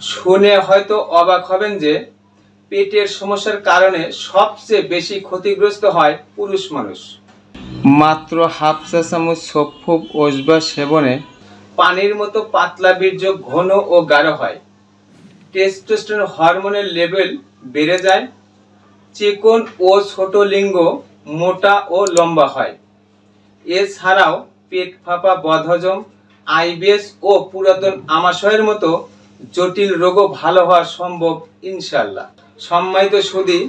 শুনে হয়তো অবাক হবেন যে পেটের সমস্যার কারণে সবচেয়ে বেশি ক্ষতিগ্রস্ত হয় পুরুষ মানুষ। মাত্র হাফ চা চামচ সফুব ওষবা সেবনে পানির মতো পাতলা বীর্য ঘন ও গাঢ় হয়, টেস্টোস্টেরন হরমোনের লেভেল বেড়ে যায়, চিকন ও ছোট লিঙ্গ মোটা ও লম্বা হয়। এছাড়াও পেট ফাঁপা, বদহজম, আইবিএস ও পুরাতন আমাশয়ের মতো জটিল রোগও ভালো হওয়া সম্ভব ইনশাআল্লাহ। সম্মানিত সুধী,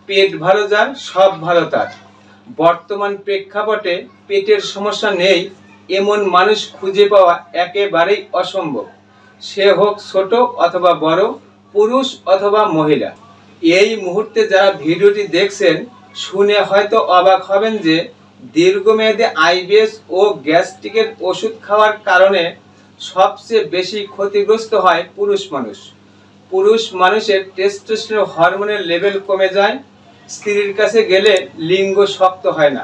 পেট ভালো যার সব ভালো তার। বর্তমান প্রেক্ষাপটে পেটের সমস্যা নেই এমন মানুষ খুঁজে পাওয়া একেবারেই অসম্ভব, সে হোক ছোট অথবা বড়, পুরুষ অথবা মহিলা। এই মুহূর্তে যারা ভিডিওটি দেখছেন শুনে হয়তো অবাক হবেন যে দীর্ঘমেয়াদী আইবিএস ও গ্যাস্ট্রিকের ওষুধ খাওয়ার কারণে সবচেয়ে বেশি ক্ষতিগ্রস্ত হয় পুরুষ মানুষ। পুরুষ মানুষের টেস্টোস্টেরন হরমোনের লেভেল কমে যায়, স্ত্রীর কাছে গেলে লিঙ্গ শক্ত হয় না,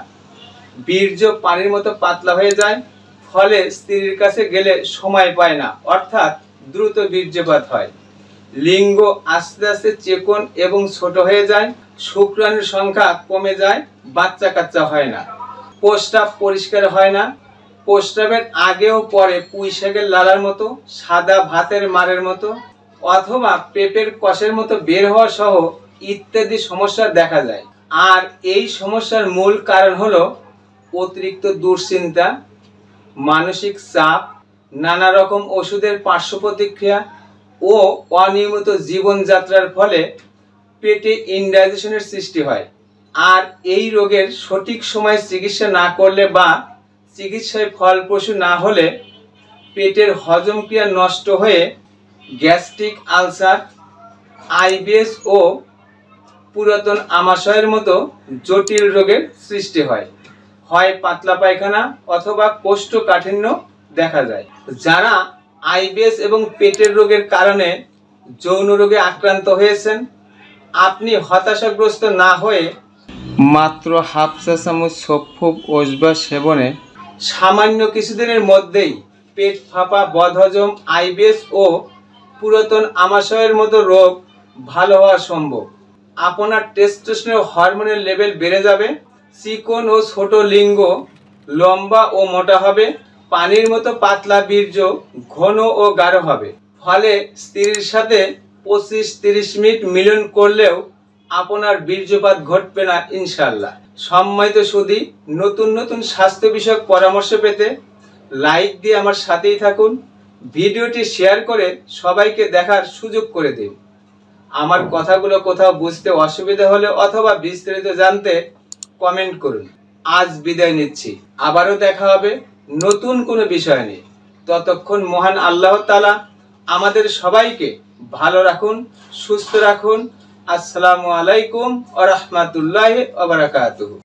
বীর্য পানির মতো পাতলা হয়ে যায়, ফলে স্ত্রীর কাছে গেলে সময় পায় না, অর্থাৎ দ্রুত বীর্যপাত হয়। লিঙ্গ আস্তে আস্তে চিকন এবং ছোট হয়ে যায়, শুক্রাণুর সংখ্যা কমে যায়, বাচ্চা কাচ্চা হয় না, প্রস্রাব পরিষ্কার হয় না, প্রস্রাবের আগেও পরে পুঁইশাকের লালার মতো, সাদা ভাতের মারের মতো অথবা পেঁপের কষের মতো বের হওয়া সহ ইত্যাদি সমস্যা দেখা যায়। আর এই সমস্যার মূল কারণ হলো অতিরিক্ত দুশ্চিন্তা, মানসিক চাপ, নানা রকম ওষুধের পার্শ্ব প্রতিক্রিয়া ও অনিয়মিত জীবনযাত্রার ফলে পেটে ইনডাইজেশনের সৃষ্টি হয়। আর এই রোগের সঠিক সময়ে চিকিৎসা না করলে বা চিকিৎসায় ফলপ্রসূ না হলে পেটের হজম ক্রিয়া নষ্ট হয়ে গ্যাস্ট্রিক আলসার, আইবিএস ও পুরাতন আমাশয়ের মতো জটিল রোগের সৃষ্টি হয়। হয় পাতলা পায়খানা অথবা কোষ্ঠকাঠিন্য দেখা যায়। যারা আইবিএস এবং পেটের রোগের কারণে যৌন রোগে আক্রান্ত হয়েছেন, আপনি হতাশাগ্রস্ত না হয়ে মাত্র হাফ চা চামচ সফুব ওষবা সেবনে সামান্য কিছুদিনের মধ্যেই পেট ফাঁপা, বদহজম, আইবিএস ও পুরাতন আমাশয়ের মতো রোগ ভালো হওয়া সম্ভব। আপনার টেস্টোস্টেরন হরমোনের লেভেল বেড়ে যাবে, চিকন ও ছোট লিঙ্গ লম্বা ও মোটা হবে, পানির মতো পাতলা বীর্য ঘন ও গাঢ় হবে। ফলে স্ত্রীর সাথে 25-30 মিনিট মিলন করলেও আপনার বীর্যপাত ঘটবে না ইনশাআল্লাহ। সম্মানিত সুধী, নতুন নতুন স্বাস্থ্য বিষয়ক পরামর্শ পেতে লাইক দিয়ে আমার সাথেই থাকুন, ভিডিওটি শেয়ার করে সবাইকে দেখার সুযোগ করে দিন। আমার কথাগুলো কোথাও বুঝতে অসুবিধা হলে অথবা বিস্তারিত জানতে কমেন্ট করুন। আজ বিদায় নিচ্ছি, আবারও দেখা হবে নতুন কোনো বিষয় নিয়ে। ততক্ষণ মহান আল্লাহ তাআলা আমাদের সবাইকে ভালো রাখুন, সুস্থ রাখুন। আসসালামু আলাইকুম ওয়া রাহমাতুল্লাহি ওয়া বারাকাতুহু।